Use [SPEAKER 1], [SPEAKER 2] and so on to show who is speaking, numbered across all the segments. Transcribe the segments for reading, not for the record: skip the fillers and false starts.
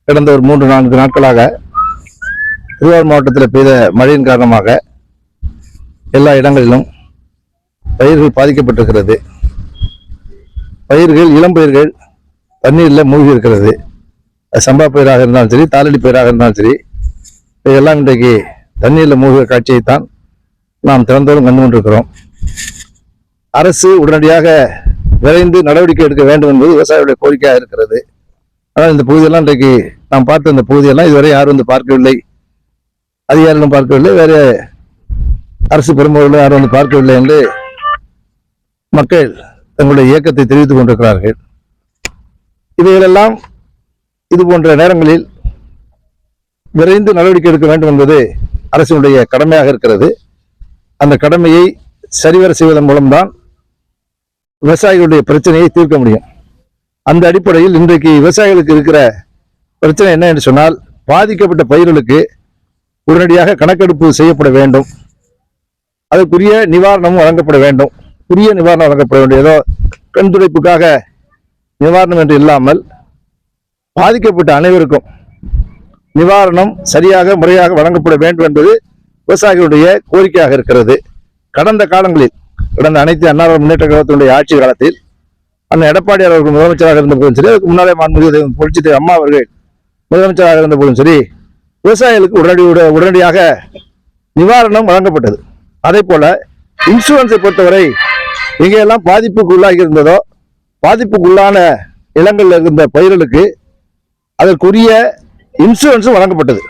[SPEAKER 1] கடந்த ஒரு 3-4 நாட்களாக திருவாரூர் மாவட்டத்தில் பெய்த மழையின் காரணமாக எல்லா இடங்களிலும் பயிர்கள் பாதிக்கப்பட்டிருக்கிறது. பயிர்கள், இளம் பயிர்கள் தண்ணீரில் மூழ்கி இருக்கிறது. சம்பா பயிராக இருந்தாலும் சரி, தாளடி பயிராக இருந்தாலும் சரி, இதெல்லாம் இன்றைக்கு தண்ணீரில் மூழ்கிய காட்சியைத்தான் நாம் திறந்தோறும் கண்டு கொண்டிருக்கிறோம். அரசு உடனடியாக விரைந்து நடவடிக்கை எடுக்க வேண்டும் என்பது விவசாயிகளுடைய கோரிக்கையாக இருக்கிறது. ஆனால் இந்த பகுதியெல்லாம் இன்றைக்கு நாம் பார்த்த இந்த பகுதியெல்லாம் இதுவரை யாரும் வந்து பார்க்கவில்லை, அதிகாரிகளும் பார்க்கவில்லை, வேறு அரசு பெரும்பொருளும் யாரும் வந்து பார்க்கவில்லை என்று மக்கள் தங்களுடைய இயக்கத்தை தெரிவித்துக் கொண்டிருக்கிறார்கள். இவைகளெல்லாம் இது போன்ற நேரங்களில் விரைந்து நடவடிக்கை எடுக்க வேண்டும் என்பது அரசினுடைய கடமையாக இருக்கிறது. அந்த கடமையை சரிவர செய்வதன் மூலம்தான் விவசாயிகளுடைய பிரச்சனையை தீர்க்க முடியும். அந்த அடிப்படையில் இன்றைக்கு விவசாயிகளுக்கு இருக்கிற பிரச்சனை என்ன என்று சொன்னால், பாதிக்கப்பட்ட பயிர்களுக்கு உடனடியாக கணக்கெடுப்பு செய்யப்பட வேண்டும், அதற்குரிய நிவாரணமும் வழங்கப்பட வேண்டும். உரிய நிவாரணம் வழங்கப்பட வேண்டும். ஏதோ கண் துடைப்புக்காக நிவாரணம் என்று இல்லாமல் பாதிக்கப்பட்ட அனைவருக்கும் நிவாரணம் சரியாக முறையாக வழங்கப்பட வேண்டும் என்பது விவசாயிகளுடைய கோரிக்கையாக இருக்கிறது. கடந்த காலங்களில், கடந்த அனைத்து அண்ணா முன்னேற்ற கழகத்தினுடைய ஆட்சி காலத்தில் அண்ணன் எடப்பாடியார் அவர்கள் முதலமைச்சராக இருந்த போதும் சரி, அதுக்கு முன்னாலே மாண்புமிகு புரட்சித் அம்மா அவர்கள் முதலமைச்சராக இருந்த போதும் சரி, விவசாயிகளுக்கு உடனடியாக நிவாரணம் வழங்கப்பட்டது. அதே போல இன்சூரன்ஸை பொறுத்தவரை எங்கெல்லாம் பாதிப்புக்கு உள்ளாகி இருந்ததோ, பாதிப்புக்குள்ளான நிலங்களில் இருந்த பயிர்களுக்கு அதற்குரிய இன்சூரன்ஸும் வழங்கப்பட்டது.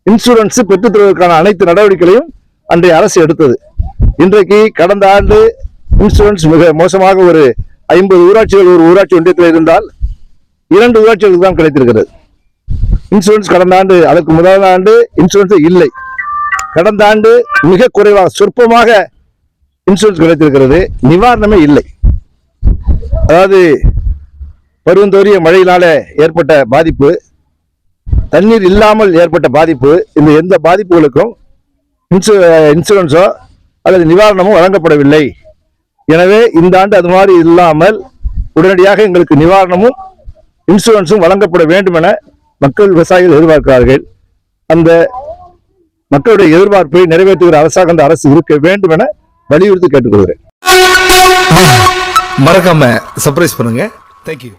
[SPEAKER 1] இன்சூரன்ஸ் பெற்றுத் தருவதற்கான அனைத்து நடவடிக்கைகளையும் அன்றைய அரசு எடுத்தது. இன்றைக்கு கடந்த ஆண்டு இன்சூரன்ஸ் மிக மோசமாக ஒரு 50 ஊராட்சிகள் ஒரு ஊராட்சி ஒன்றியத்தில் இருந்தால் 2 ஊராட்சிகளுக்கு தான் கிடைத்திருக்கிறது இன்சூரன்ஸ். கடந்த ஆண்டு, அதற்கு முதல் ஆண்டு இன்சூரன்ஸ் இல்லை. கடந்த ஆண்டு மிக குறைவாக, சொற்பமாக இன்சூரன்ஸ் கிடைத்திருக்கிறது. நிவாரணமே இல்லை. அதாவது பருவந்தோறிய மழையினால ஏற்பட்ட பாதிப்பு, தண்ணீர் இல்லாமல் ஏற்பட்ட பாதிப்பு, இந்த எந்த பாதிப்புகளுக்கும் இன்சூரன்ஸோ அல்லது நிவாரணமோ வழங்கப்படவில்லை. எனவே இந்த ஆண்டு அது மாதிரி இல்லாமல் உடனடியாக எங்களுக்கு நிவாரணமும் இன்சூரன்ஸும் வழங்கப்பட வேண்டும் என மக்கள், விவசாயிகள் எதிர்பார்க்கிறார்கள். அந்த மக்களுடைய எதிர்பார்ப்பை நிறைவேற்றுகிற அரசாக அந்த அரசு இருக்க வேண்டும் என வலியுறுத்தி கேட்டுக்கொள்கிறேன்.
[SPEAKER 2] மறக்காம சர்ப்ரைஸ் பண்ணுங்க. தேங்க்யூ.